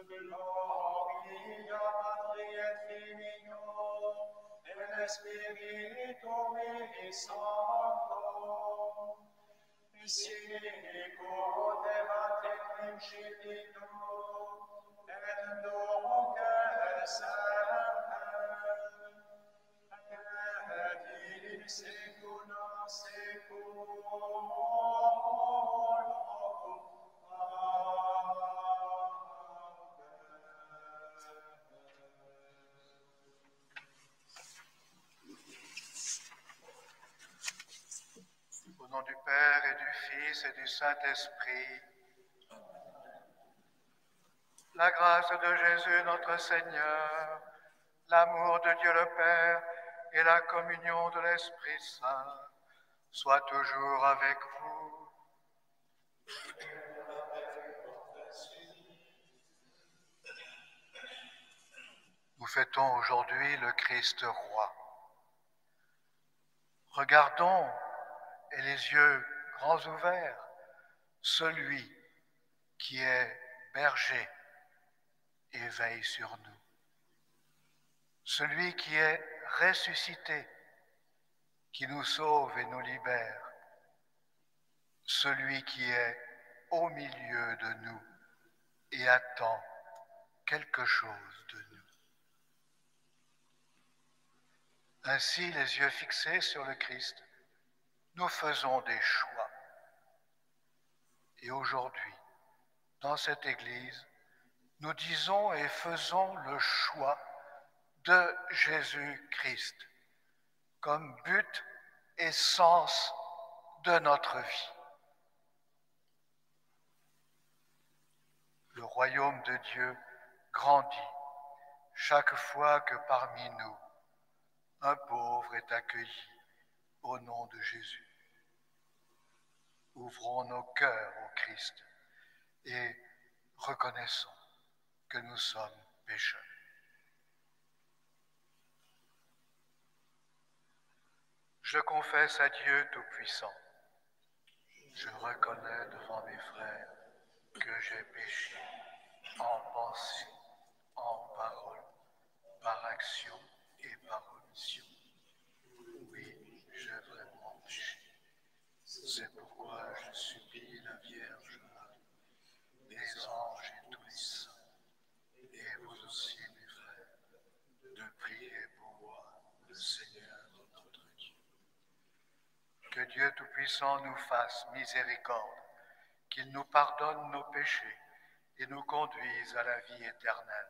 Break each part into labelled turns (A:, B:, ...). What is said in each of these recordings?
A: Gloria Patri et Filio et Spiritui Sancto, sic ut erat in principio et nunc et semper et in saecula saeculorum.
B: Au nom du Père et du Fils et du Saint-Esprit, la grâce de Jésus notre Seigneur, l'amour de Dieu le Père et la communion de l'Esprit Saint soient toujours avec vous. Nous fêtons aujourd'hui le Christ roi. Regardons, et les yeux grands ouverts, celui qui est berger et veille sur nous. Celui qui est ressuscité, qui nous sauve et nous libère. Celui qui est au milieu de nous et attend quelque chose de nous. Ainsi, les yeux fixés sur le Christ, nous faisons des choix. Et aujourd'hui, dans cette Église, nous disons et faisons le choix de Jésus-Christ comme but et sens de notre vie. Le royaume de Dieu grandit chaque fois que parmi nous, un pauvre est accueilli Au nom de Jésus, ouvrons nos cœurs au Christ et reconnaissons que nous sommes pécheurs. Je confesse à Dieu Tout-Puissant. Je reconnais devant mes frères que j'ai péché en pensée, en parole, par action et par omission. Oui, j'ai vraiment péché. C'est pourquoi je supplie la Vierge Marie, les anges et tous les saints, et vous aussi, mes frères, de prier pour moi, le Seigneur notre Dieu. Que Dieu Tout-Puissant nous fasse miséricorde, qu'il nous pardonne nos péchés et nous conduise à la vie éternelle.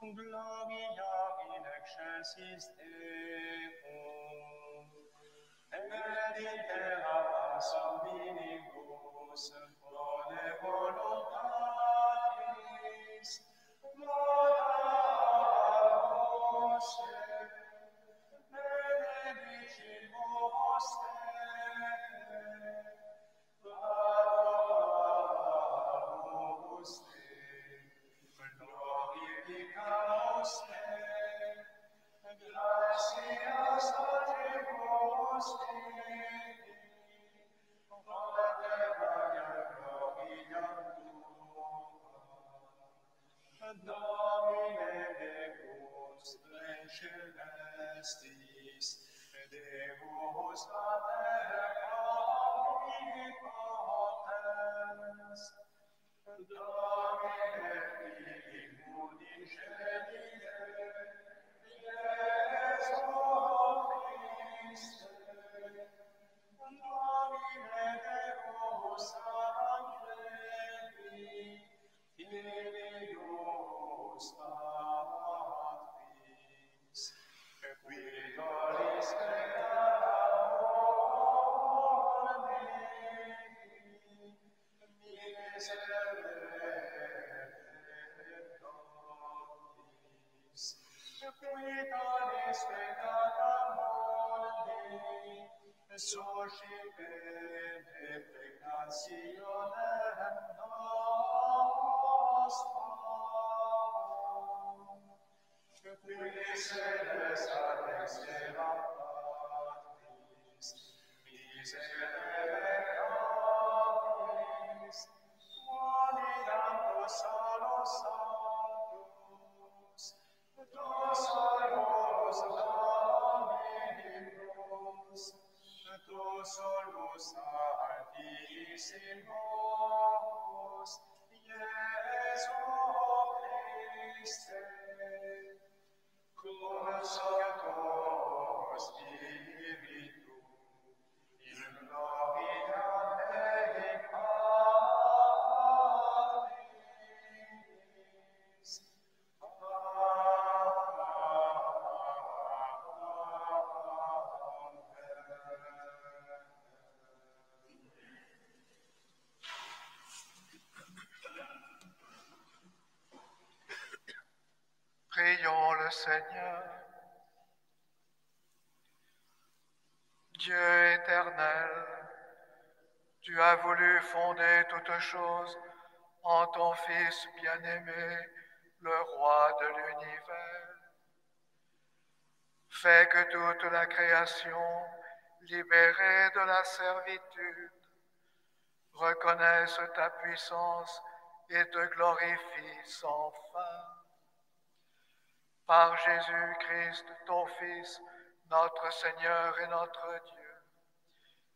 A: Gloria in excelsis Deo, et in terra pacem minibus, bone voluntatis, moramus, benedicimus te, adoramus te, glorificamus te, gratias agimus Dei, Pater gloria tua. Domine Deus celestis, Deus Pater omnipotens, Domine Filius ingenite, Jesu Christe, Domine Deus Angeli, Filius Patris, qui dolis creata omni, miserere nobis, qui dolis creata mundi, suscipe peccationem nostra, qui sedes ad extrema partis, miserere nobis, quali damus salus sanctus,
B: Prions le Seigneur. Dieu éternel, tu as voulu fonder toutes choses en ton Fils bien-aimé, le Roi de l'univers. Fais que toute la création, libérée de la servitude, reconnaisse ta puissance et te glorifie sans fin. Par Jésus-Christ, ton Fils, notre Seigneur et notre Dieu,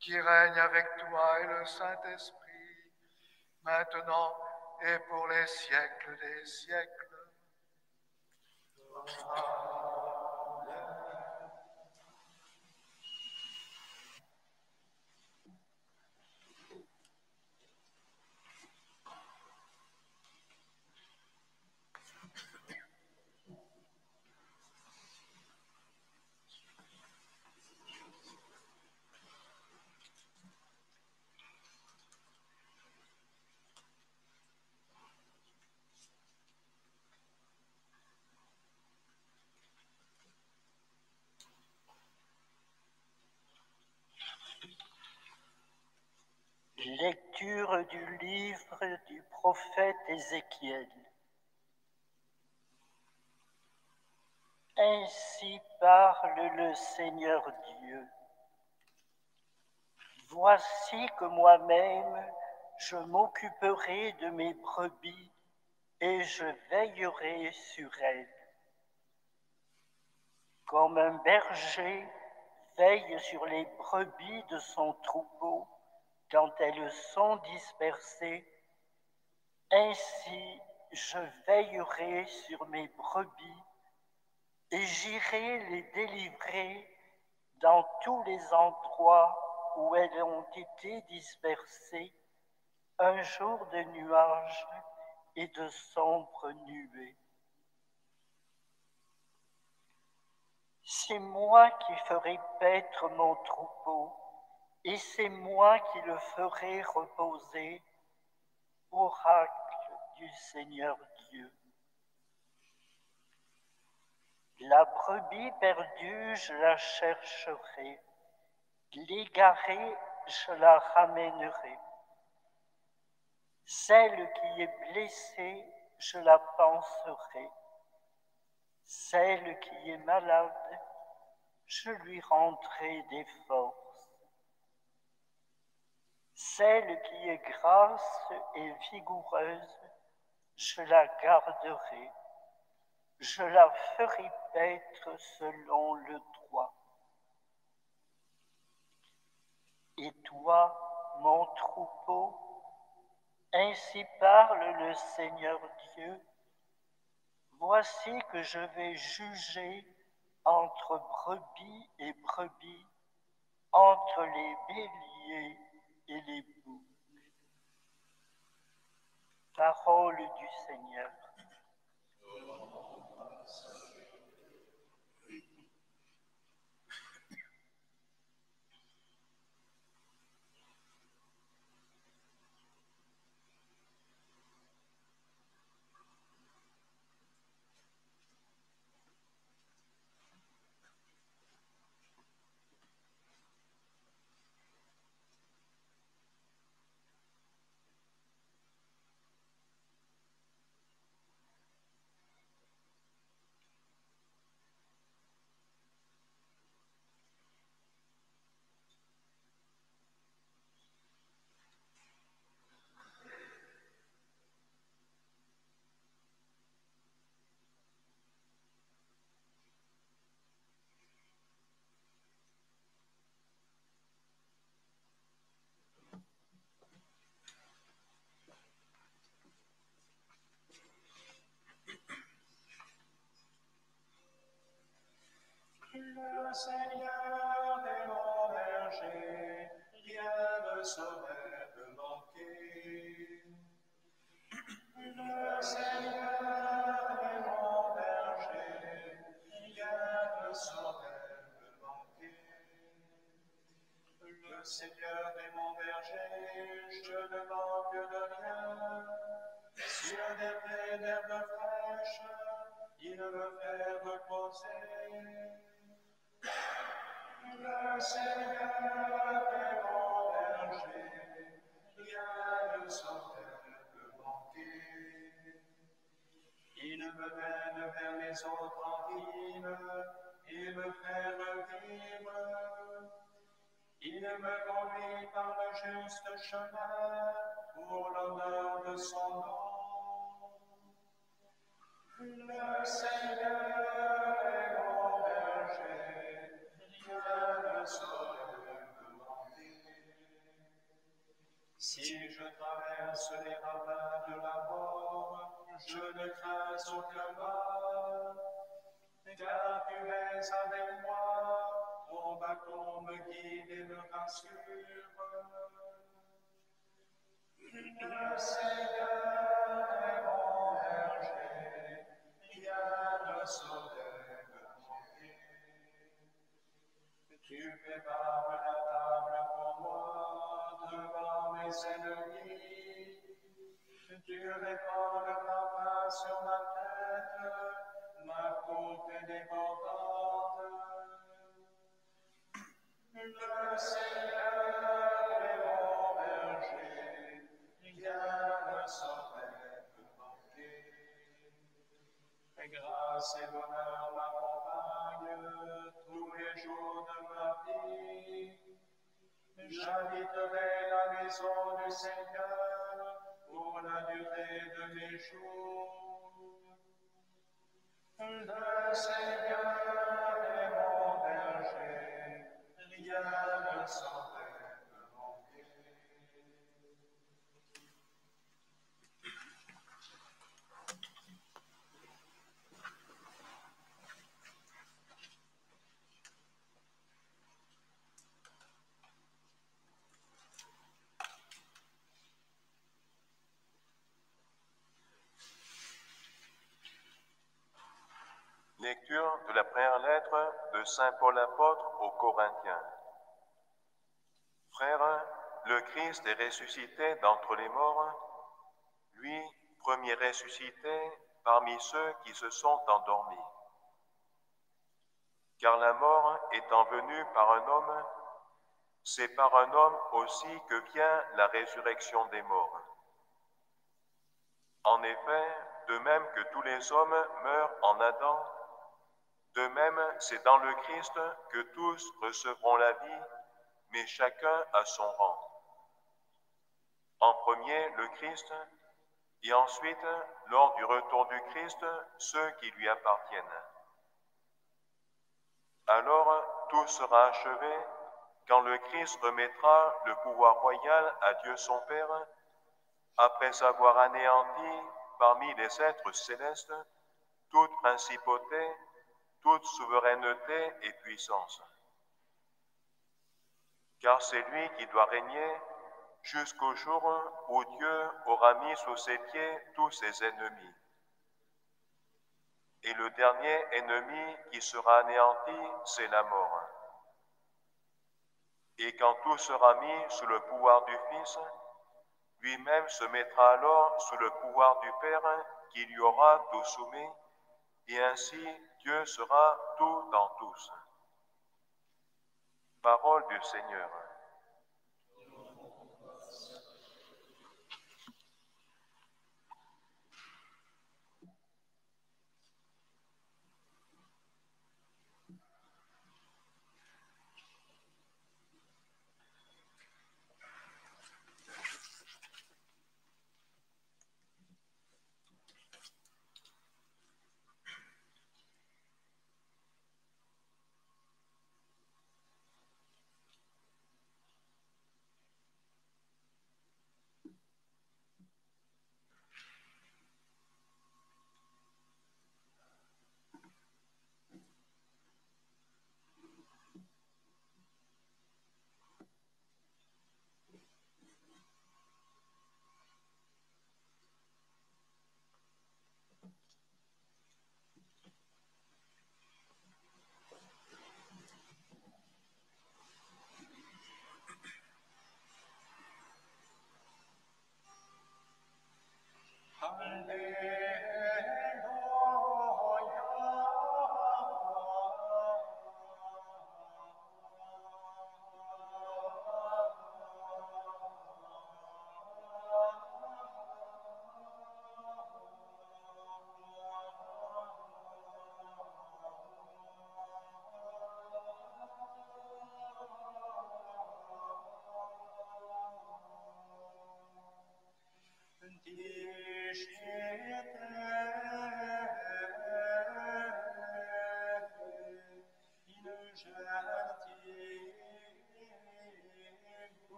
B: qui règne avec toi et le Saint-Esprit, maintenant et pour les siècles des siècles.
C: Lecture du livre du prophète Ézéchiel. Ainsi parle le Seigneur Dieu. Voici que moi-même, je m'occuperai de mes brebis et je veillerai sur elles. Comme un berger veille sur les brebis de son troupeau quand elles sont dispersées, ainsi je veillerai sur mes brebis et j'irai les délivrer dans tous les endroits où elles ont été dispersées, un jour de nuages et de sombres nuées. C'est moi qui ferai paître mon troupeau, et c'est moi qui le ferai reposer, oracle du Seigneur Dieu. La brebis perdue, je la chercherai, l'égarée, je la ramènerai. Celle qui est blessée, je la panserai. Celle qui est malade, je lui rendrai des forces. Celle qui est grasse et vigoureuse, je la garderai. Je la ferai paître selon le droit. Et toi, mon troupeau, ainsi parle le Seigneur Dieu, voici que je vais juger entre brebis et brebis, entre les béliers et les boucs. Parole du Seigneur.
A: Le Seigneur est mon berger, rien ne saurait me manquer. Le Seigneur est mon berger, rien ne saurait me manquer. Le Seigneur est mon berger, je ne manque de rien. Sur des prés d'herbes fraîches, il me faire reposer. Le Seigneur est mon berger, rien ne saurait me manquer. Il me mène vers les eaux tranquilles, il me fait revivre. Il me conduit par le juste chemin pour l'honneur de son nom. Le Seigneur est mon berger, rien ne saurait me manquer. Si je traverse les ravins de la mort, je ne crains aucun mal, car tu es avec moi, ton bâton me guide et me rassure. Le Seigneur est mon berger, rien ne saurait me manquer. Tu prépares la table pour moi devant mes ennemis. Tu répands le parfum sur ma tête, ma coupe est débordante. Le Seigneur est mon berger, rien ne saurait me manquer. Grâce et bonheur m'accompagnent tous les jours de ma vie. J'habiterai la maison du Seigneur pour la durée de mes jours. Le Seigneur est mon berger, rien ne saurait me manquer.
D: Lecture de la première lettre de Saint Paul apôtre aux Corinthiens. Frères, le Christ est ressuscité d'entre les morts, lui, premier ressuscité parmi ceux qui se sont endormis. Car la mort étant venue par un homme, c'est par un homme aussi que vient la résurrection des morts. En effet, de même que tous les hommes meurent en Adam, de même, c'est dans le Christ que tous recevront la vie, mais chacun à son rang. En premier, le Christ, et ensuite, lors du retour du Christ, ceux qui lui appartiennent. Alors, tout sera achevé quand le Christ remettra le pouvoir royal à Dieu son Père, après avoir anéanti parmi les êtres célestes toute principauté, toute souveraineté et puissance. Car c'est lui qui doit régner jusqu'au jour où Dieu aura mis sous ses pieds tous ses ennemis. Et le dernier ennemi qui sera anéanti, c'est la mort. Et quand tout sera mis sous le pouvoir du Fils, lui-même se mettra alors sous le pouvoir du Père qui lui aura tout soumis, et ainsi Dieu sera tout dans tous. Parole du Seigneur.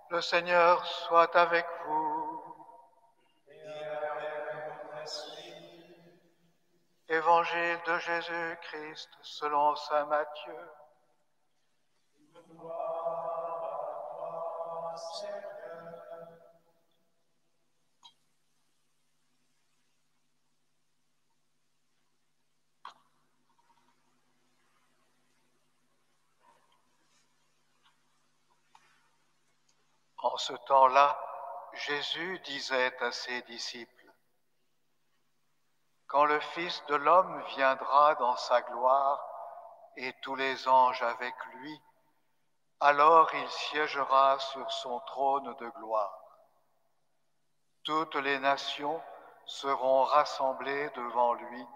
B: Le Seigneur soit avec vous. Évangile de Jésus-Christ selon saint Matthieu. En ce temps-là, Jésus disait à ses disciples, « Quand le Fils de l'homme viendra dans sa gloire et tous les anges avec lui, alors il siégera sur son trône de gloire. Toutes les nations seront rassemblées devant lui.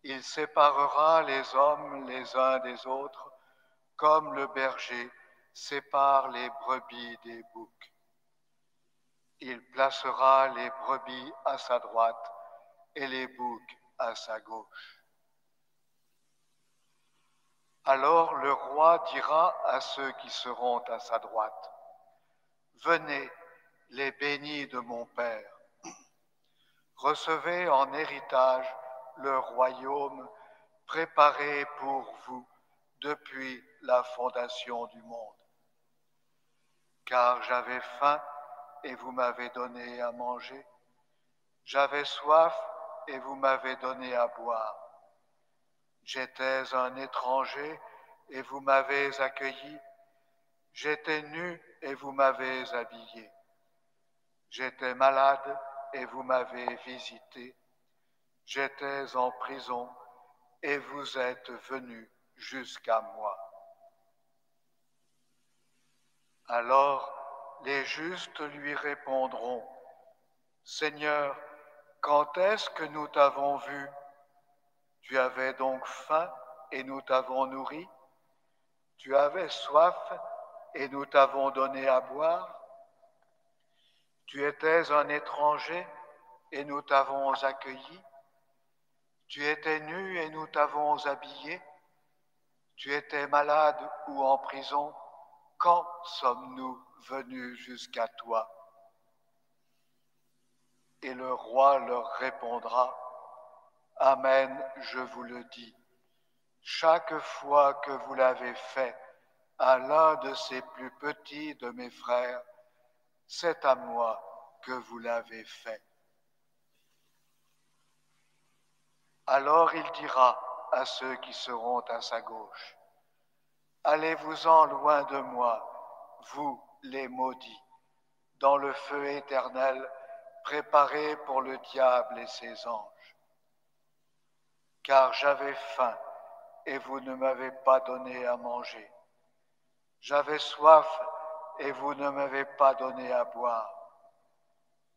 B: Il séparera les hommes les uns des autres, comme le berger sépare les brebis des boucs. Il placera les brebis à sa droite et les boucs à sa gauche. Alors le roi dira à ceux qui seront à sa droite, « Venez, les bénis de mon Père, recevez en héritage le royaume préparé pour vous depuis la fondation du monde. Car j'avais faim et vous m'avez donné à manger, j'avais soif et vous m'avez donné à boire. J'étais un étranger et vous m'avez accueilli, j'étais nu et vous m'avez habillé. J'étais malade et vous m'avez visité, j'étais en prison et vous êtes venus jusqu'à moi. » Alors les justes lui répondront, « Seigneur, quand est-ce que nous t'avons vu? Tu avais donc faim et nous t'avons nourri? Tu avais soif et nous t'avons donné à boire? Tu étais un étranger et nous t'avons accueilli? Tu étais nu et nous t'avons habillé? Tu étais malade ou en prison? Quand sommes-nous venus jusqu'à toi? » Et le roi leur répondra, « Amen, je vous le dis, chaque fois que vous l'avez fait à l'un de ces plus petits de mes frères, c'est à moi que vous l'avez fait. » Alors il dira à ceux qui seront à sa gauche, « Allez-vous-en loin de moi, vous les maudits, dans le feu éternel préparé pour le diable et ses anges. Car j'avais faim et vous ne m'avez pas donné à manger. J'avais soif et vous ne m'avez pas donné à boire.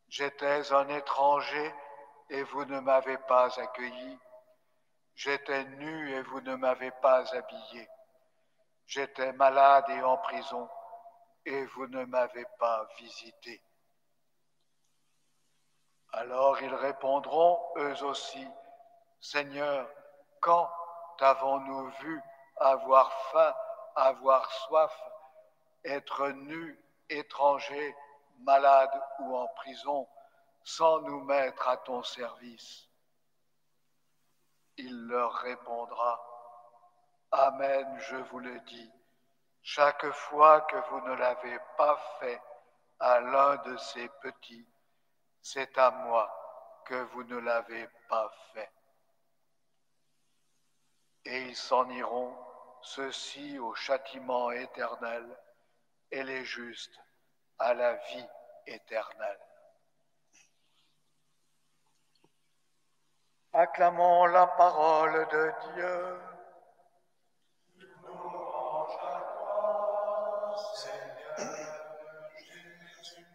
B: J'étais un étranger et vous ne m'avez pas accueilli. J'étais nu et vous ne m'avez pas habillé. J'étais malade et en prison et vous ne m'avez pas visité. Alors ils répondront, eux aussi, Seigneur, quand t'avons-nous vu avoir faim, avoir soif, être nus, étrangers, malades ou en prison, sans nous mettre à ton service? Il leur répondra, Amen, je vous le dis, chaque fois que vous ne l'avez pas fait à l'un de ces petits, c'est à moi que vous ne l'avez pas fait. Et ils s'en iront, ceux-ci au châtiment éternel, et les justes à la vie éternelle. Acclamons la parole de Dieu.
A: Louange à toi, Seigneur Jésus.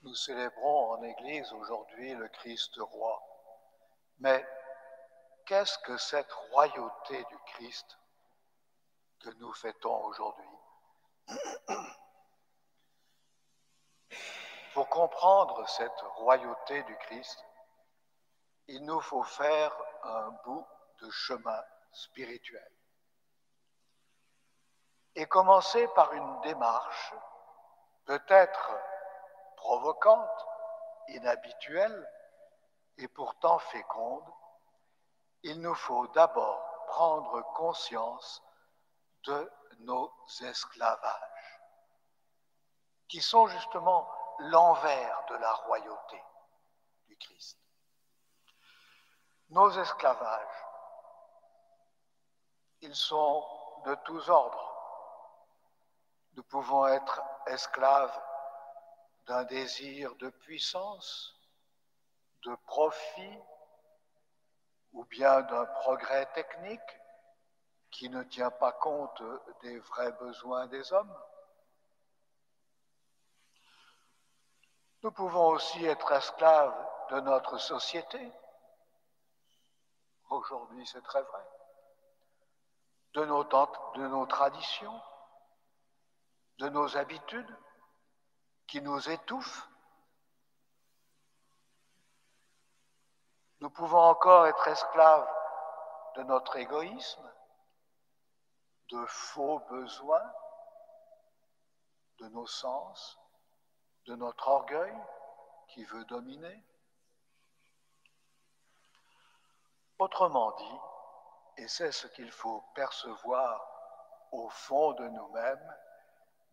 B: Nous célébrons en Église aujourd'hui le Christ roi. Mais qu'est-ce que cette royauté du Christ que nous fêtons aujourd'hui? Pour comprendre cette royauté du Christ, il nous faut faire un bout de chemin spirituel. Et commencer par une démarche peut-être provocante, inhabituelle et pourtant féconde. Il nous faut d'abord prendre conscience de nos esclavages, qui sont justement l'envers de la royauté du Christ. Nos esclavages, ils sont de tous ordres. Nous pouvons être esclaves d'un désir de puissance, de profit, ou bien d'un progrès technique qui ne tient pas compte des vrais besoins des hommes. Nous pouvons aussi être esclaves de notre société. Aujourd'hui, c'est très vrai. De nos traditions, de nos habitudes qui nous étouffent. Nous pouvons encore être esclaves de notre égoïsme, de faux besoins, de nos sens, de notre orgueil qui veut dominer. Autrement dit, et c'est ce qu'il faut percevoir au fond de nous-mêmes,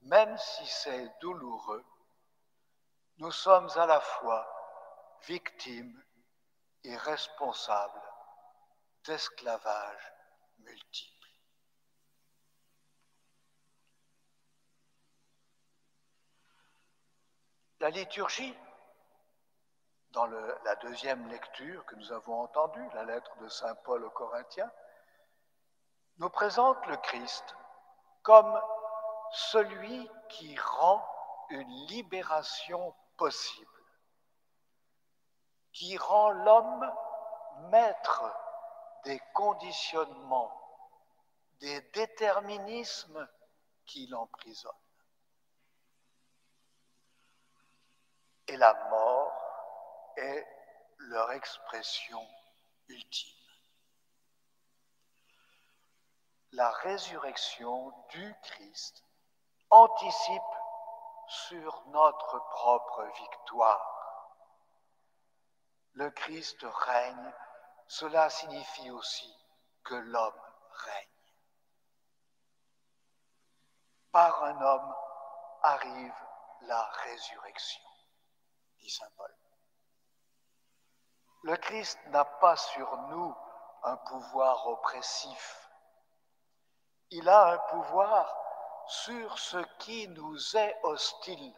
B: même si c'est douloureux, nous sommes à la fois victimes et responsables d'esclavages multiples. La liturgie, dans la deuxième lecture que nous avons entendue, la lettre de saint Paul aux Corinthiens, nous présente le Christ comme celui qui rend une libération possible, qui rend l'homme maître des conditionnements, des déterminismes qui l'emprisonnent. Et la mort est leur expression ultime. La résurrection du Christ anticipe sur notre propre victoire. Le Christ règne, cela signifie aussi que l'homme règne. Par un homme arrive la résurrection, dit saint Paul. Le Christ n'a pas sur nous un pouvoir oppressif. Il a un pouvoir sur ce qui nous est hostile.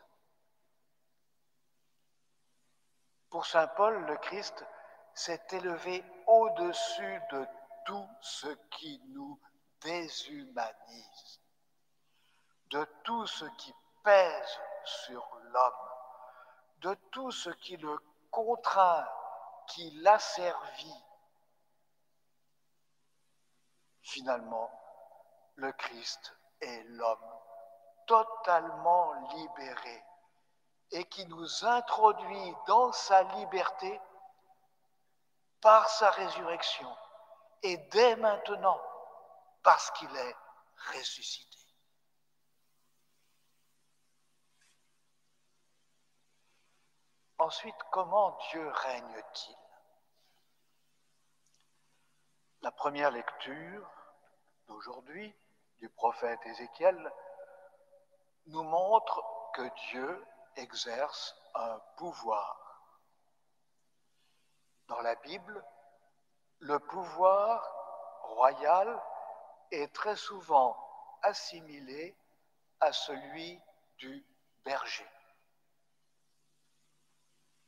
B: Pour saint Paul, le Christ s'est élevé au-dessus de
E: tout ce qui nous déshumanise, de tout ce qui pèse sur l'homme, de tout ce qui le contraint, qui l'asservit. Finalement, le Christ est l'homme totalement libéré et qui nous introduit dans sa liberté par sa résurrection et dès maintenant parce qu'il est ressuscité. Ensuite, comment Dieu règne-t-il? La première lecture d'aujourd'hui du prophète Ézéchiel nous montre que Dieu exerce un pouvoir. Dans la Bible, le pouvoir royal est très souvent assimilé à celui du berger.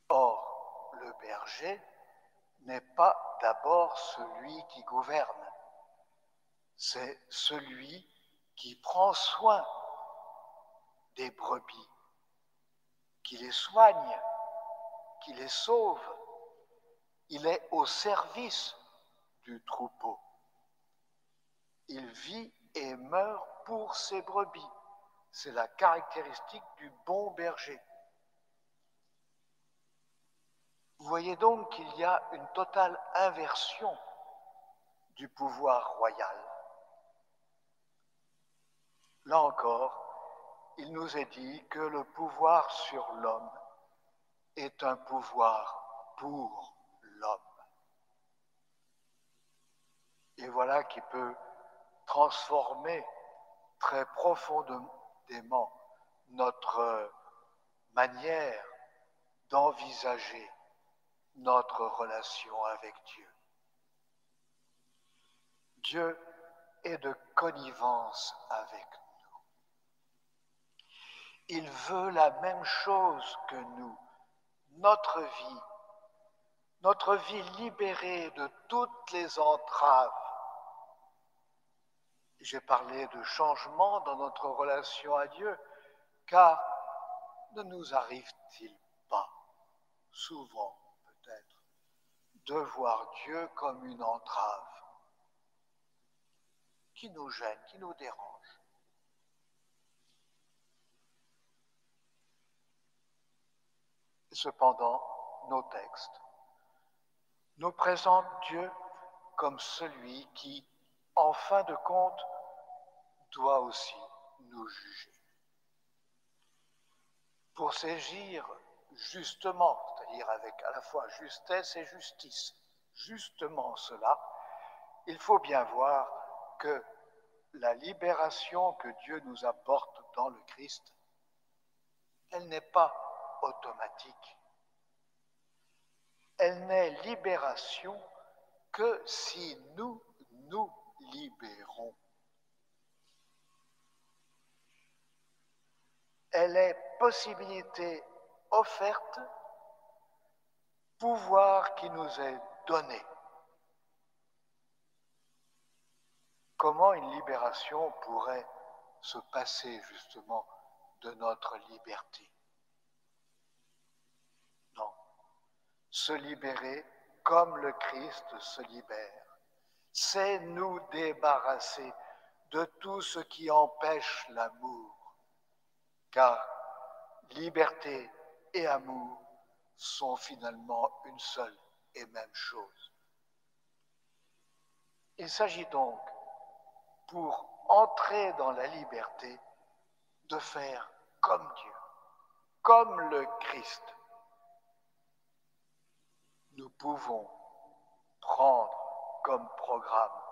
E: Or, le berger n'est pas d'abord celui qui gouverne, c'est celui qui prend soin des brebis, qui les soigne, qui les sauve. Il est au service du troupeau. Il vit et meurt pour ses brebis. C'est la caractéristique du bon berger. Vous voyez donc qu'il y a une totale inversion du pouvoir royal. Là encore, il nous est dit que le pouvoir sur l'homme est un pouvoir pour l'homme. Et voilà qui peut transformer très profondément notre manière d'envisager notre relation avec Dieu. Dieu est de connivence avec nous. Il veut la même chose que nous, notre vie libérée de toutes les entraves. J'ai parlé de changement dans notre relation à Dieu, car ne nous arrive-t-il pas, souvent peut-être, de voir Dieu comme une entrave qui nous gêne, qui nous dérange? Et cependant, nos textes nous présentent Dieu comme celui qui, en fin de compte, doit aussi nous juger. Pour s'agir justement, c'est-à-dire avec à la fois justesse et justice, justement cela, il faut bien voir que la libération que Dieu nous apporte dans le Christ, elle n'est pas automatique. Elle n'est libération que si nous nous libérons. Elle est possibilité offerte, pouvoir qui nous est donné. Comment une libération pourrait se passer justement de notre liberté? Non. Se libérer comme le Christ se libère, c'est nous débarrasser de tout ce qui empêche l'amour. Car liberté et amour sont finalement une seule et même chose. Il s'agit donc, pour entrer dans la liberté, de faire comme Dieu, comme le Christ. Nous pouvons prendre comme programme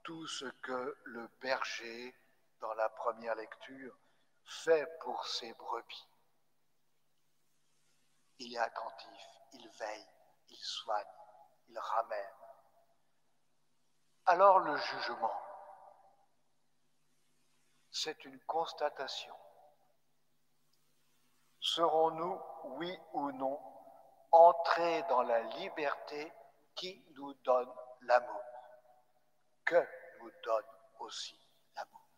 E: tout ce que le berger, dans la première lecture, fait pour ses brebis. Il est attentif, il veille, il soigne, il ramène. Alors le jugement, c'est une constatation. Serons-nous, oui ou non, entrés dans la liberté qui nous donne l'amour? que nous donne aussi l'amour.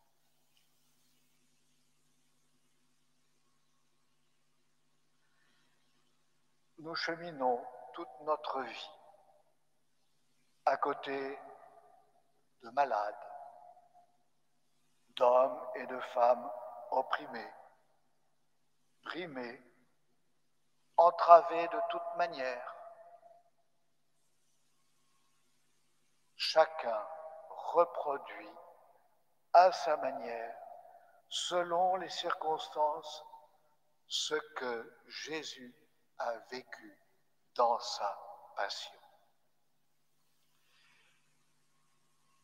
E: Nous cheminons toute notre vie à côté de malades, d'hommes et de femmes opprimés, brimés, entravés de toute manière. Chacun reproduit à sa manière, selon les circonstances, ce que Jésus a vécu dans sa passion.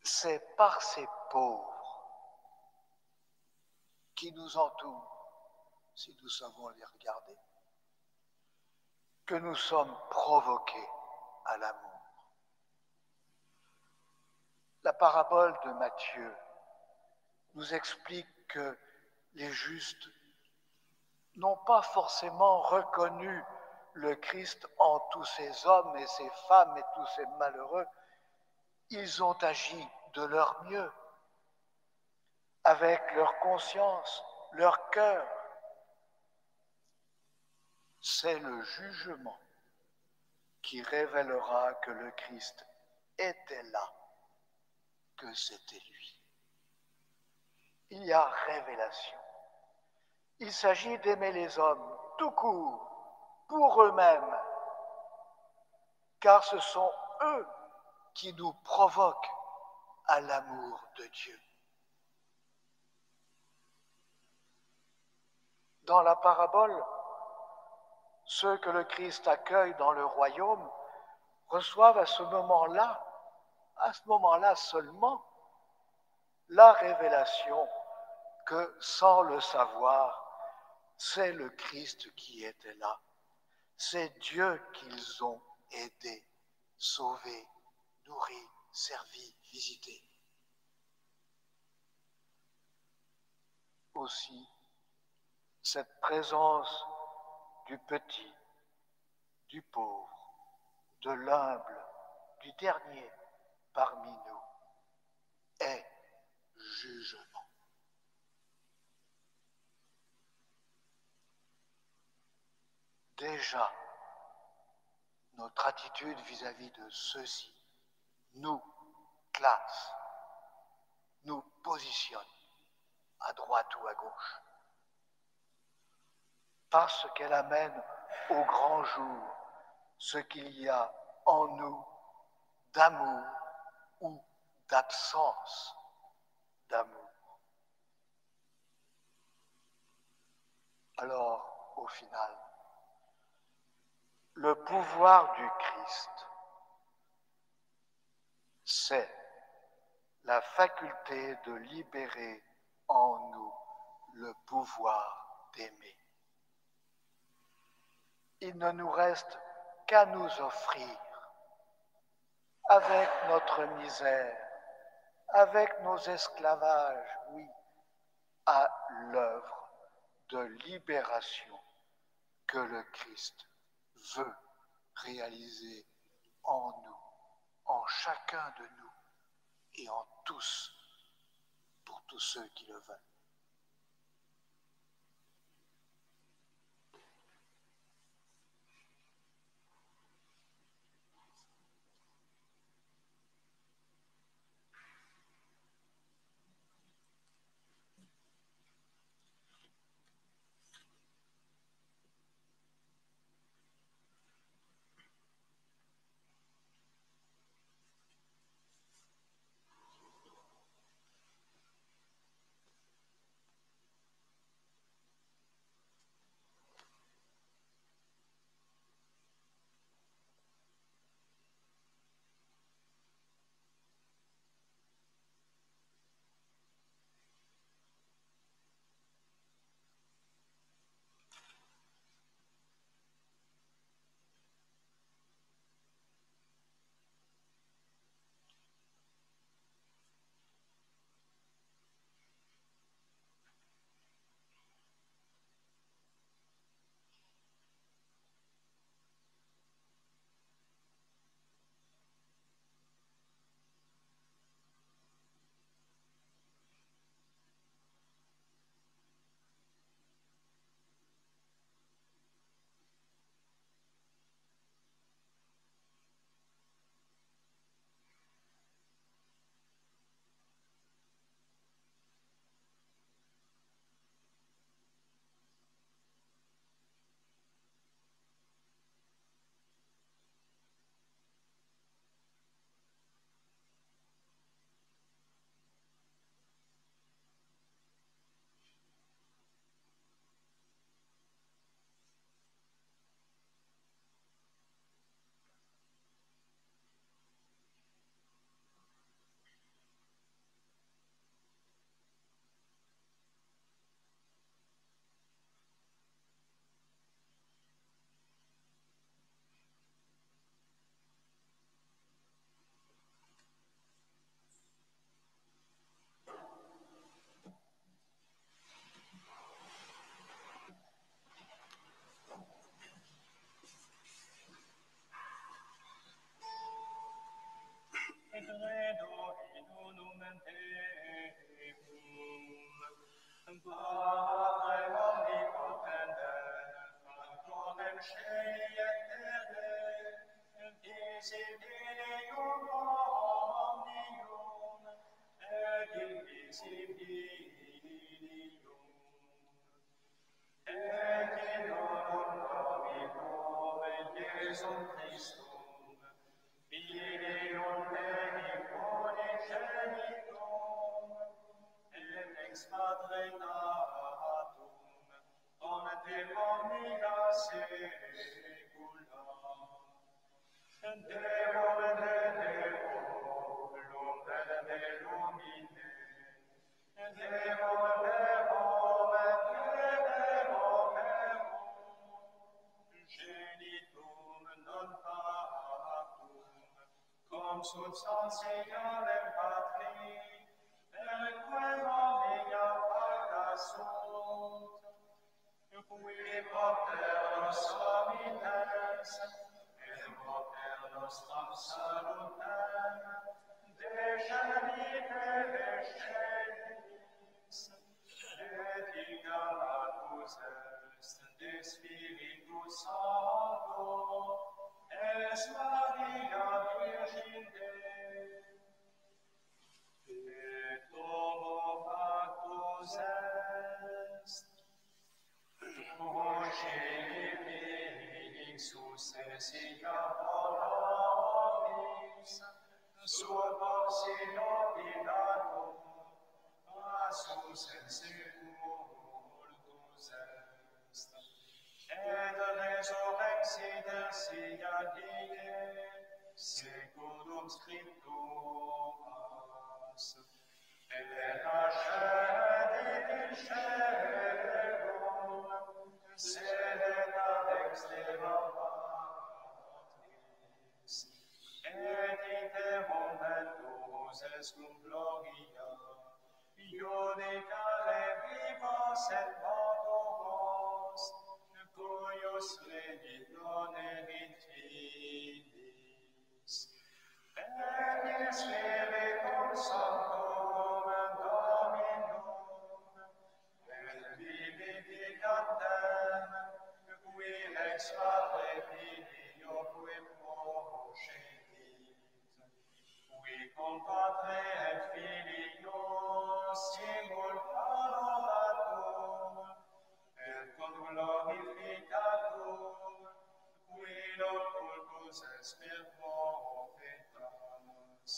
E: C'est par ces pauvres qui nous entourent, si nous savons les regarder, que nous sommes provoqués à l'amour. La parabole de Matthieu nous explique que les justes n'ont pas forcément reconnu le Christ en tous ces hommes et ces femmes et tous ces malheureux. Ils ont agi de leur mieux, avec leur conscience, leur cœur. C'est le jugement qui révélera que le Christ était là, que c'était lui. Il y a révélation. Il s'agit d'aimer les hommes tout court, pour eux-mêmes, car ce sont eux qui nous provoquent à l'amour de Dieu. Dans la parabole, ceux que le Christ accueille dans le royaume reçoivent à ce moment-là seulement, la révélation que sans le savoir, c'est le Christ qui était là. C'est Dieu qu'ils ont aidé, sauvé, nourri, servi, visité. Aussi, cette présence du petit, du pauvre, de l'humble, du dernier parmi nous est jugement. Déjà, notre attitude vis-à-vis de ceux-ci nous classe, nous positionne à droite ou à gauche, parce qu'elle amène au grand jour ce qu'il y a en nous d'amour ou d'absence d'amour. Alors, au final, le pouvoir du Christ, c'est la faculté de libérer en nous le pouvoir d'aimer. Il ne nous reste qu'à nous offrir, avec notre misère, avec nos esclavages, oui, à l'œuvre de libération que le Christ veut réaliser en nous, en chacun de nous et en tous, pour tous ceux qui le veulent.
A: visibilium, et in hoc Domino Iesum Christum, Filium Dei unigenitum, et ex Padre natum, donde omnia secula, Deum et Deum, lumine de lumine, Deum verum et Deum verum, genitum non factum, cum substantialem Patri, per quem omnia faca sunt, qui propter nos homines, et propter nostram salutem, descenite descentis, et igalatus est de Spiritus Sancto, es Maria Virgin Dei, et homo factus est, Fixus esia nobis, sua portio Pilatum, passus et sepultus est, et resurrexit sia die, secundum scripturas, et ascendit in caelum, sedet ad extrema Patris, et iterum ventus est cum gloria, iudicare vivos et mortuos, cuius legit non erit finis, et in Spiritum Sanctum Dominum, et vivificantem, qui ex Padre Filio qui progenit, qui cum Patre et Filio simultaneatum, et cum glorificatum, qui occultus est per profetas,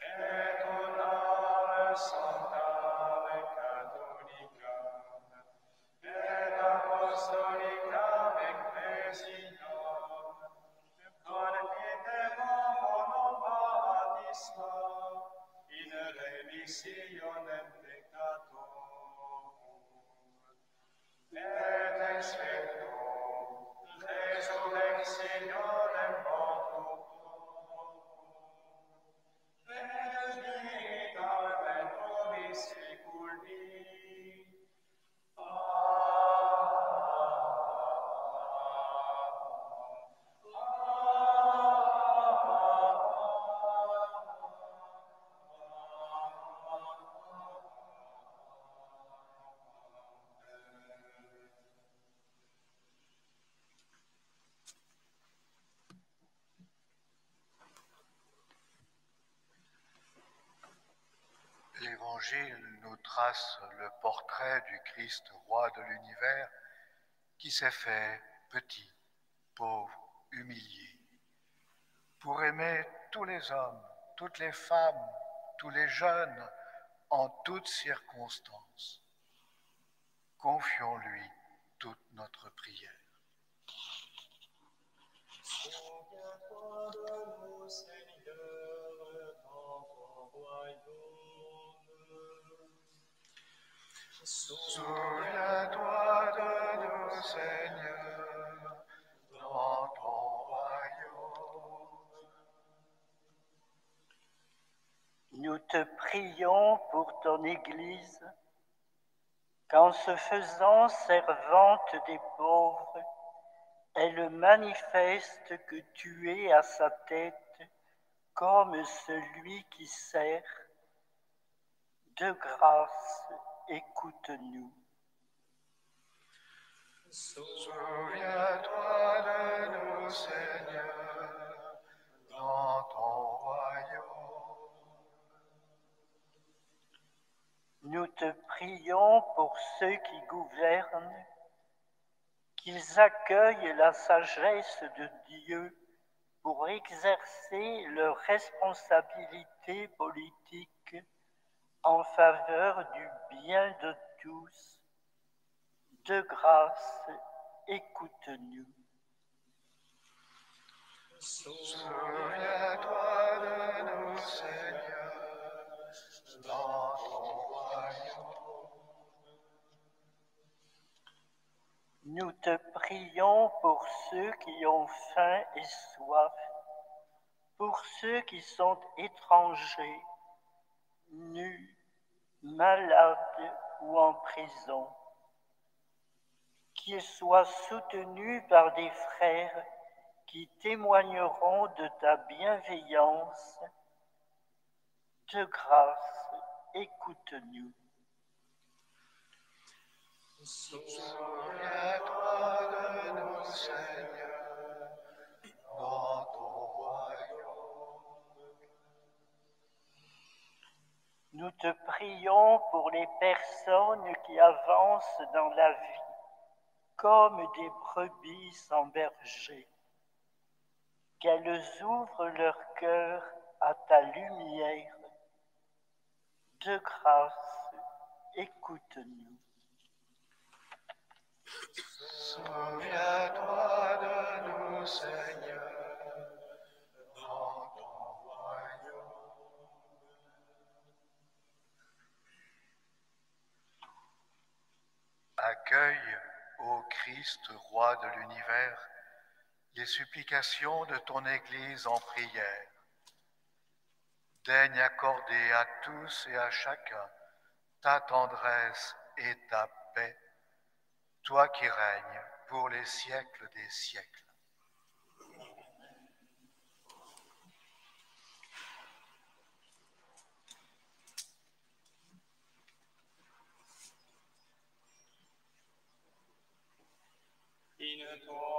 A: et unam sanctam catholicam, et apostolicam ecclesiam, confidemur unum baptisma, in remissionem peccatorum, et expectum resurrectionem mortuorum, et vitam vetrum seculi.
B: L'Évangile nous trace le portrait du Christ, roi de l'univers, qui s'est fait petit, pauvre, humilié, pour aimer tous les hommes, toutes les femmes, tous les jeunes, en toutes circonstances. Confions-lui toute notre prière.
A: Souviens-toi de nous, Seigneur, dans ton royaume.
B: Souviens-toi de nous, Seigneur, dans ton royaume.
C: Nous te prions pour ton Église, qu'en se faisant servante des pauvres, elle manifeste que tu es à sa tête comme celui qui sert. De grâce, écoute-nous.
B: Souviens-toi de nous, Seigneur, dans ton royaume.
C: Nous te prions pour ceux qui gouvernent, qu'ils accueillent la sagesse de Dieu pour exercer leurs responsabilités politiques en faveur du bien de tous. De grâce, écoute-nous.
B: Souviens-toi de nous, Seigneur, dans ton royaume.
C: Nous te prions pour ceux qui ont faim et soif, pour ceux qui sont étrangers, nus, malades ou en prison, qu'ils soient soutenus par des frères qui témoigneront de ta bienveillance. De grâce, écoute-nous.
B: Souviens-toi de nous, Seigneur, dans ton royaume.
C: Nous te prions pour les personnes qui avancent dans la vie comme des brebis sans berger, qu'elles ouvrent leur cœur à ta lumière. De grâce, écoute-nous.
B: Souviens-toi de nous, Seigneur, dans ton royaume. Accueille, ô Christ, roi de l'univers, les supplications de ton Église en prière. Daigne accorder à tous et à chacun ta tendresse et ta paix, toi qui règnes pour les siècles des siècles.
A: In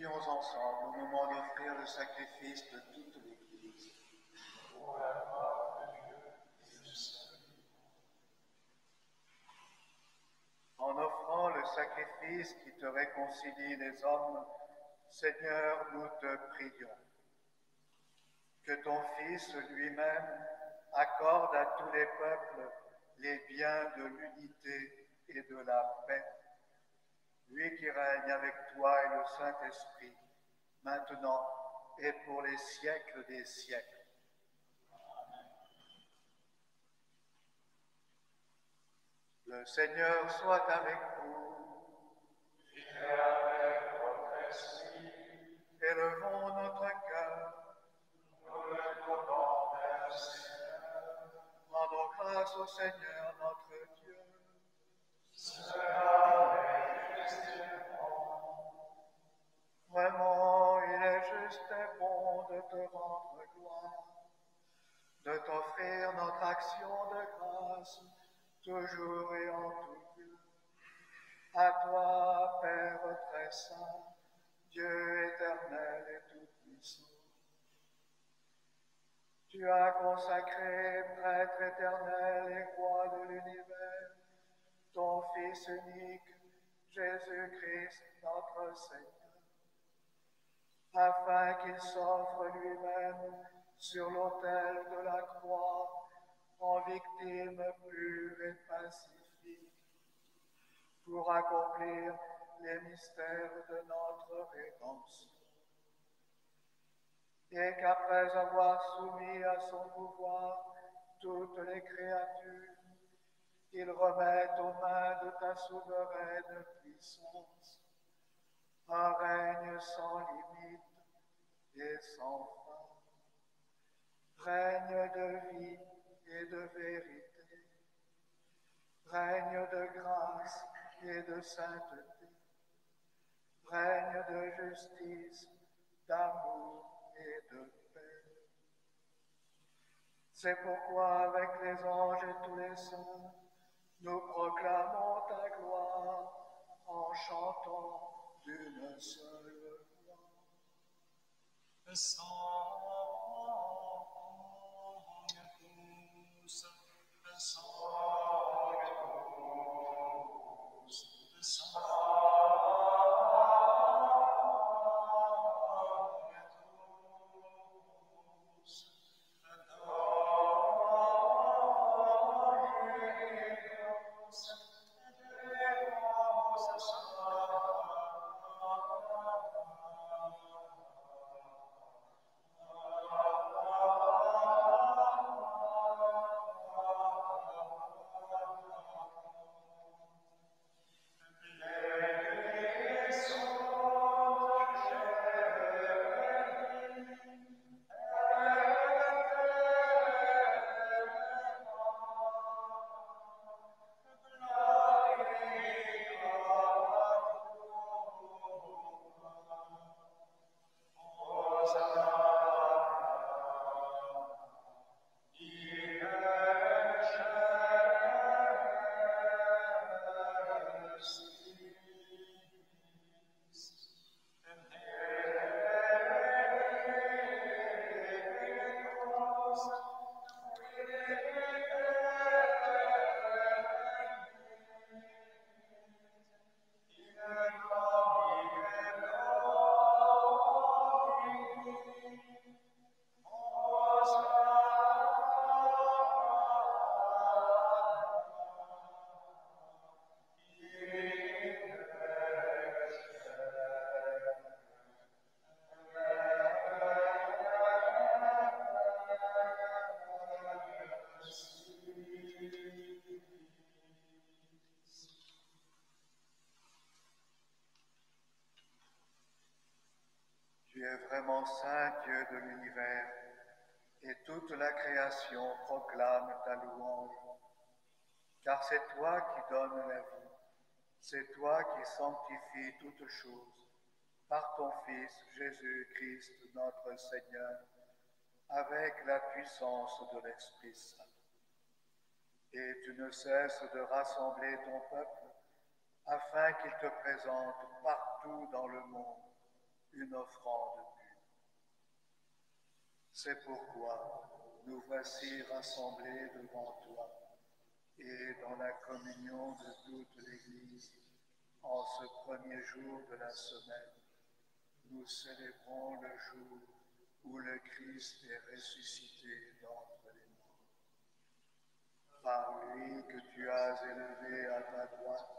B: Prions ensemble au moment d'offrir le sacrifice de toute l'Église. En offrant le sacrifice qui te réconcilie les hommes, Seigneur, nous te prions. Que ton Fils lui-même accorde à tous les peuples les biens de l'unité et de la paix. Lui qui règne avec toi et le Saint-Esprit, maintenant et pour les siècles des siècles. Le Seigneur soit avec vous.
A: Et avec votre esprit,
B: Élevons notre cœur.
A: nous le tournons vers le Seigneur.
B: Rendons grâce au Seigneur notre Dieu.
A: Cela est juste et bon.
B: Vraiment, il est juste et bon de te rendre gloire, de t'offrir notre action de grâce, toujours et en tout lieu. À toi, Père très saint, Dieu éternel et tout-puissant. Tu as consacré, prêtre éternel et roi de l'univers, ton Fils unique, Jésus-Christ, notre Seigneur, afin qu'il s'offre lui-même sur l'autel de la croix en victime pure et pacifique, pour accomplir les mystères de notre rédemption. Et qu'après avoir soumis à son pouvoir toutes les créatures, il remette aux mains de ta souveraine puissance un règne sans limite et sans fin, règne de vie et de vérité, règne de grâce et de sainteté, règne de justice, d'amour et de paix. C'est pourquoi avec les anges et tous les saints, nous proclamons ta gloire en chantant d'une seule voix. Tu es vraiment saint Dieu de l'univers, et toute la création proclame ta louange. Car c'est toi qui donnes la vie, c'est toi qui sanctifies toutes choses, par ton Fils Jésus-Christ notre Seigneur, avec la puissance de l'Esprit Saint. Et tu ne cesses de rassembler ton peuple, afin qu'il te présente partout dans le monde
F: une offrande pure. C'est pourquoi nous voici rassemblés devant toi et dans la communion de toute l'Église, en ce premier jour de la semaine, nous célébrons le jour où le Christ est ressuscité d'entre les morts. Par lui que tu as élevé à ta droite,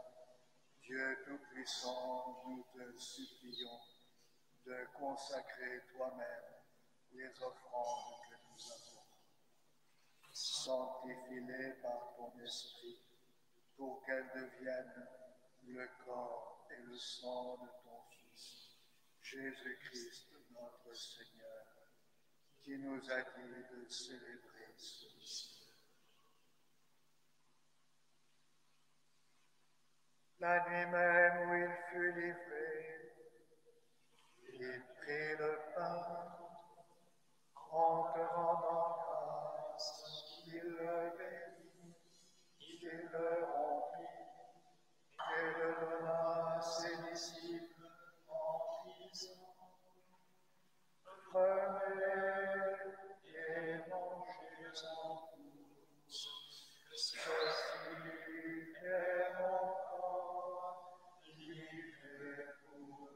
F: Dieu Tout-Puissant, nous te supplions de consacrer toi-même les offrandes que nous avons. Sanctifie-les par ton esprit, pour qu'elles deviennent le corps et le sang de ton Fils, Jésus-Christ notre Seigneur, qui nous a dit de célébrer ce mystère. La nuit même où il fut livré, il prit le pain, en te rendant grâce, il le bénit, il le rompit, et le donna à ses disciples en disant: Prenez et mangez-en tous, ceci est mon corps livré pour vous.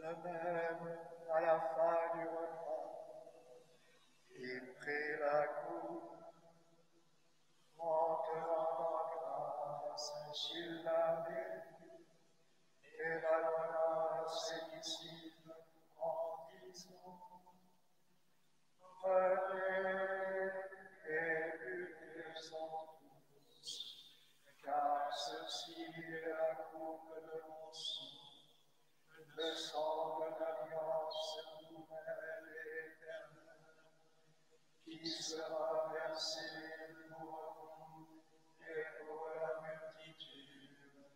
F: De même, à la fin du repas, il prit la coupe, en te rendant grâce, il la bénit, et la donna à ses disciples en disant: Prenez et buvez-en tous, car ceci est la coupe de mon sang, le sang de l'alliance nouvelle et éternelle, qui sera versé pour vous et pour la multitude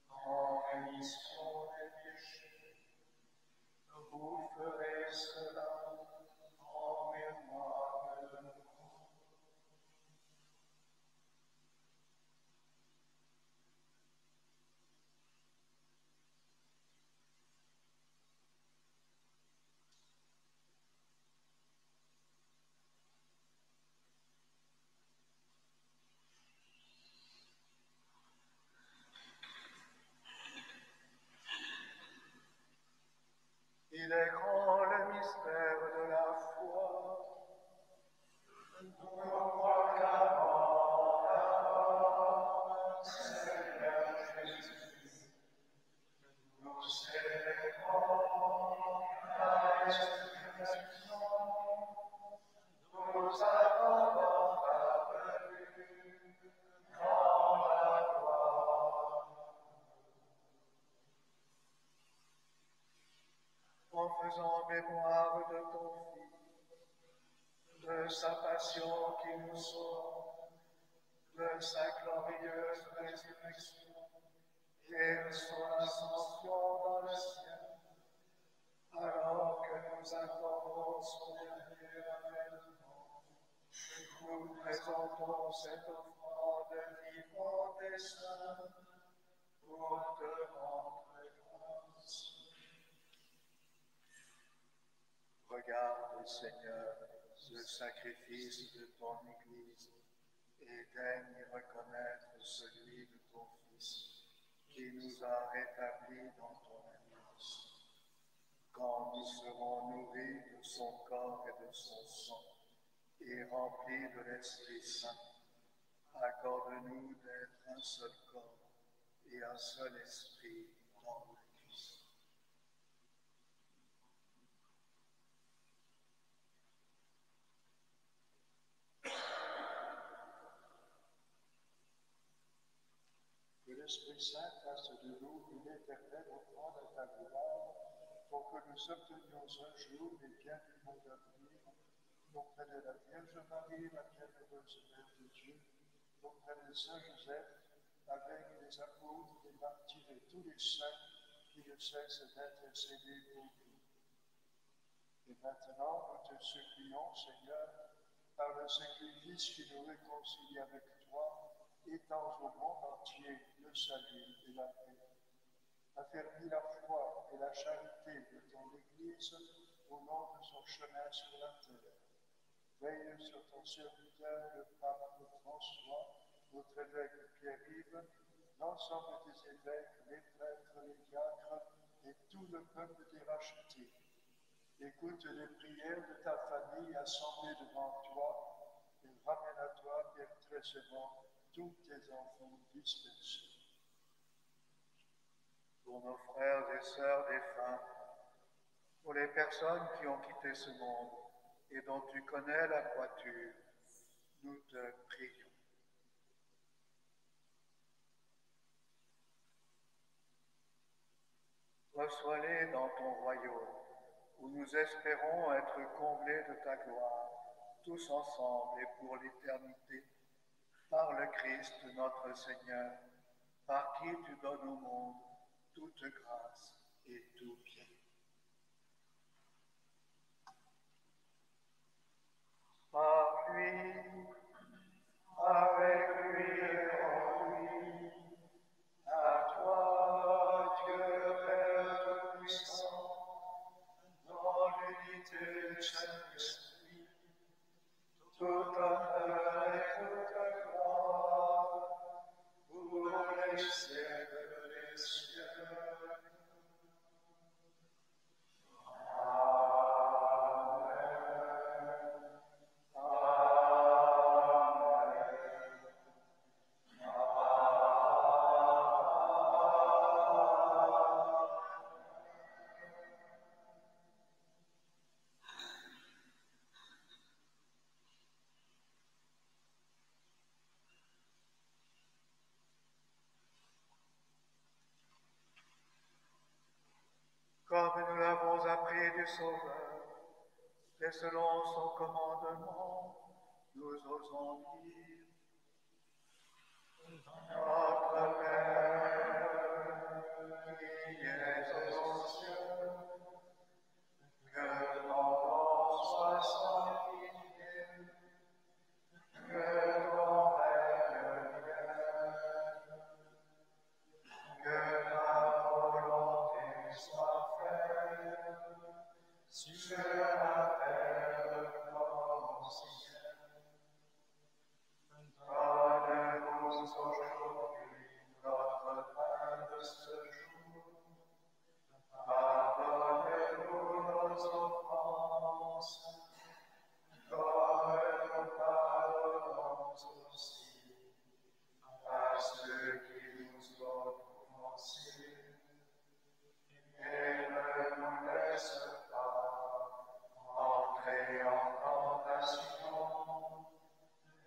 F: en rémission des péchés. Vous ferez cela en mémoire de moi. Il est grand le mystère de la foi. Nous proclamons ta mort, Seigneur Jésus. Nous célébrons ta résurrection. Nous attendons ta venue dans la gloire. En faisant mémoire de ton Fils, de sa passion qui nous sauve, de sa glorieuse résurrection et de son ascension dans le ciel, alors que nous attendons son dernier avènement, nous présentons cette offrande vivante et sainte pour te rendre grâce. Regarde, Seigneur, ce sacrifice de ton Église et daigne y reconnaître celui de ton Fils qui nous a rétablis dans ton alliance. Quand nous serons nourris de son corps et de son sang et remplis de l'Esprit Saint, accorde-nous d'être un seul corps et un seul esprit dans le Christ. Que l'Esprit Saint fasse de nous une éternelle offrande à ta gloire, pour que nous obtenions un jour les biens du monde à venir, auprès de la Vierge Marie, la bienheureuse Mère de Dieu, auprès de Saint Joseph, avec les apôtres, les martyrs et tous les saints qui ne cessent d'intercéder pour nous. Et maintenant, nous te supplions, Seigneur, par le sacrifice qui nous réconcilie avec toi, étends au monde entier le salut et la paix. Affermis la foi et la charité de ton Église au long de son chemin sur la terre. Veille sur ton serviteur, le pape François, notre évêque Pierre-Yves, l'ensemble des évêques, les prêtres, les diacres et tout le peuple des rachetés. Écoute les prières de ta famille assemblée devant toi et ramène à toi perpétuellement tous tes enfants dispersés.
B: Pour nos frères et sœurs défunts, pour les personnes qui ont quitté ce monde et dont tu connais la droiture, nous te prions. Reçois-les dans ton royaume, où nous espérons être comblés de ta gloire, tous ensemble et pour l'éternité, par le Christ notre Seigneur, par qui tu donnes au monde toute grâce et tout bien. Par lui, avec lui et en lui, à toi, Dieu Père Tout-Puissant, dans l'unité du Saint-Esprit, tout honneur et toute gloire, pour les siècles des siècles. Comme nous l'avons appris du Sauveur, et selon son commandement, nous osons dire: Notre Père, qui es aux cieux, que ton nom soit sanctifié, que ton règne vienne, que ta volonté soit faite, sur la terre comme au ciel. Donne-nous aujourd'hui notre pain de ce jour. Pardonne-nous nos offenses, comme nous pardonnons aussi à ceux qui nous ont offensés. Et ne nous laisse pas entrer en tentation,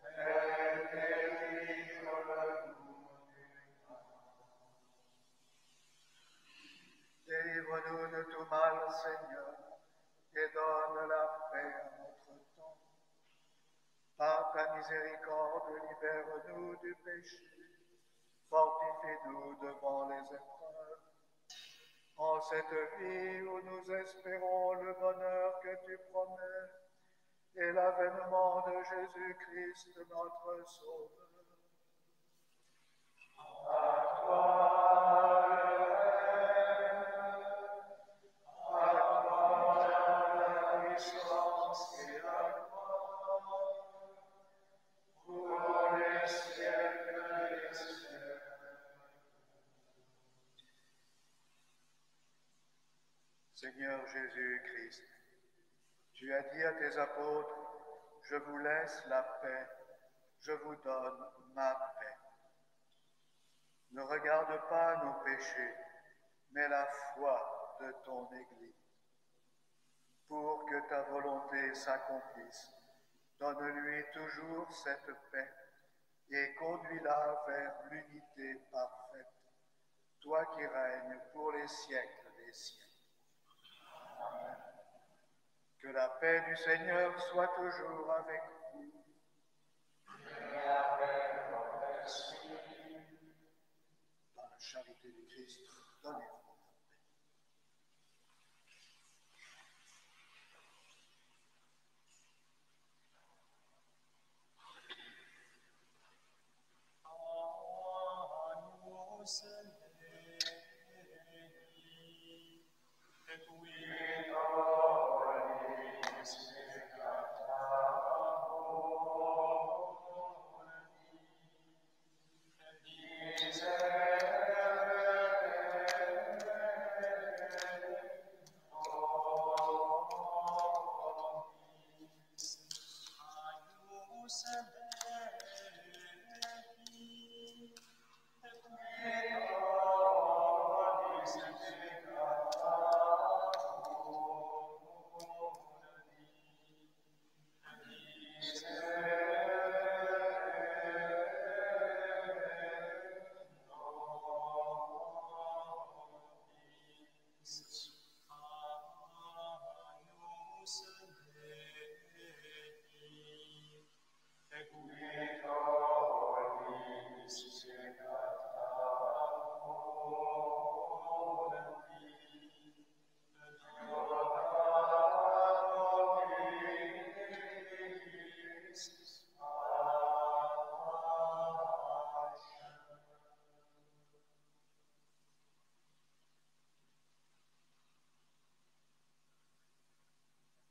B: mais délivre-nous du mal. Délivre-nous de tout mal, Seigneur, et donne la paix à notre temps. Par ta miséricorde, libère-nous du péché, fortifie-nous devant les épreuves. En cette vie où nous espérons le bonheur que tu promets et l'avènement de Jésus-Christ, notre Sauveur. À toi le règne, à toi la puissance et la gloire, pour les siècles des siècles. Seigneur Jésus-Christ, tu as dit à tes apôtres: je vous laisse la paix, je vous donne ma paix. Ne regarde pas nos péchés, mais la foi de ton Église. Pour que ta volonté s'accomplisse, donne-lui toujours cette paix et conduis-la vers l'unité parfaite, toi qui règnes pour les siècles des siècles. Amen. Que la paix paix du Seigneur soit toujours avec vous.
F: Dans la charité du Christ, donnez-vous.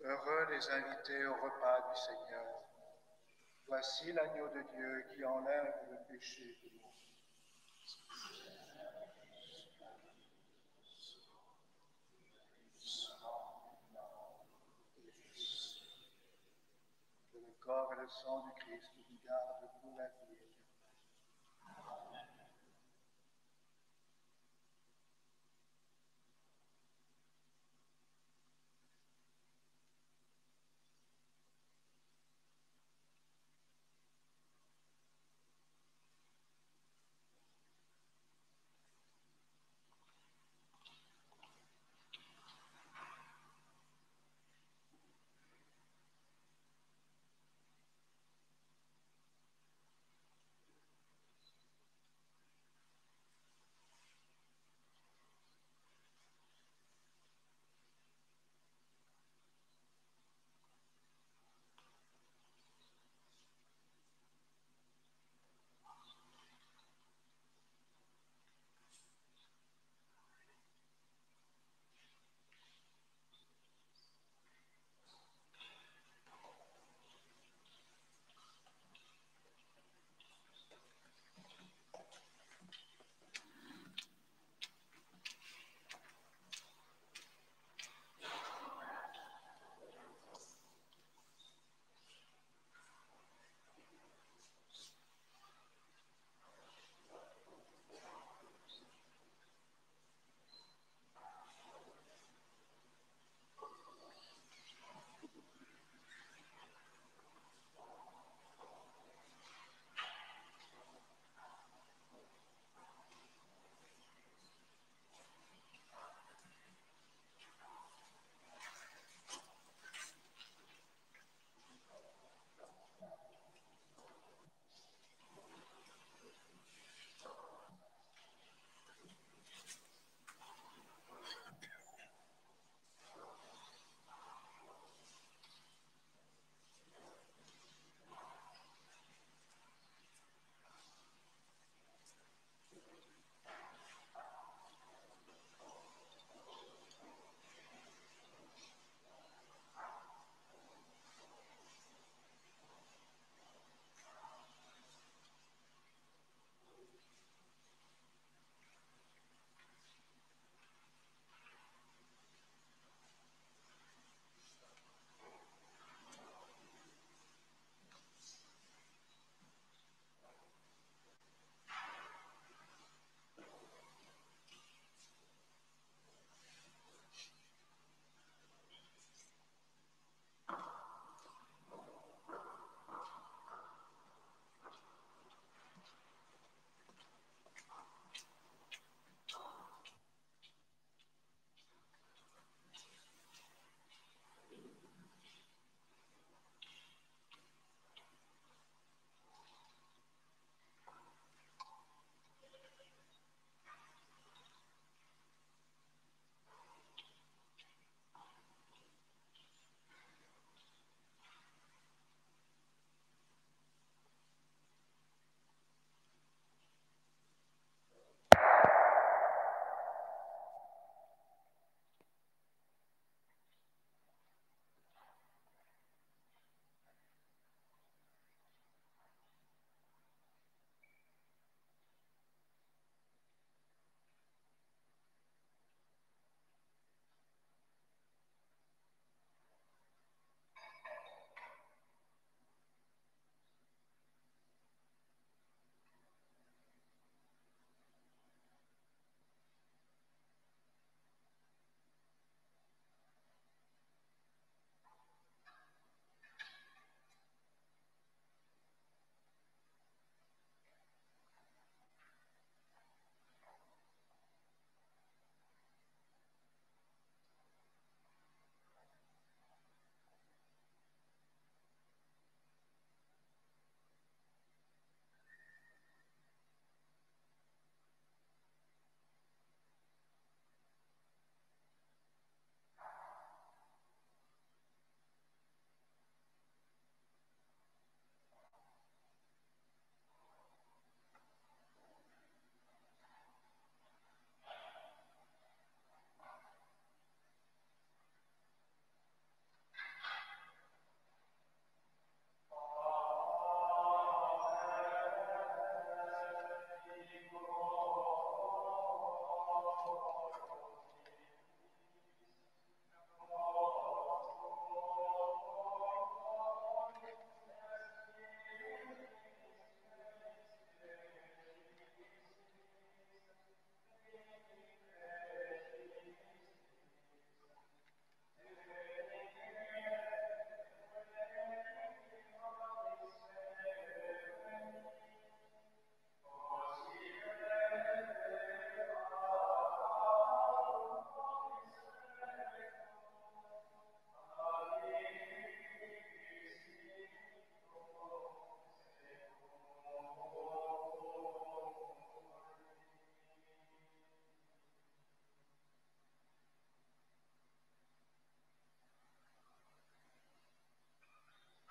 B: Heureux les invités au repas du Seigneur. Voici l'agneau de Dieu qui enlève le péché du monde. Que le corps et le sang du Christ nous gardent pour la vie éternelle.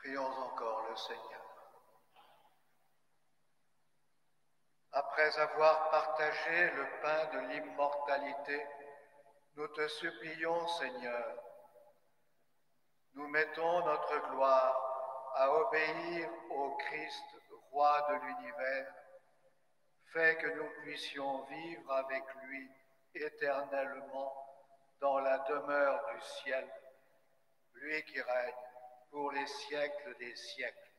F: Prions encore le Seigneur. Après avoir partagé le pain de l'immortalité, nous te supplions, Seigneur, nous mettons notre gloire à obéir au Christ, roi de l'univers. Fais que nous puissions vivre avec lui éternellement dans la demeure du ciel, lui qui règne pour les siècles des siècles.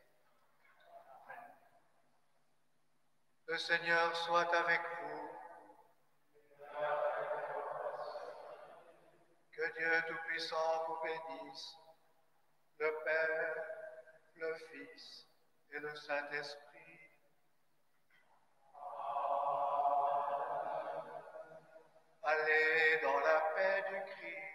F: Le Seigneur soit avec vous. Que Dieu Tout-Puissant vous bénisse, le Père, le Fils et le Saint-Esprit. Allez dans la paix du Christ.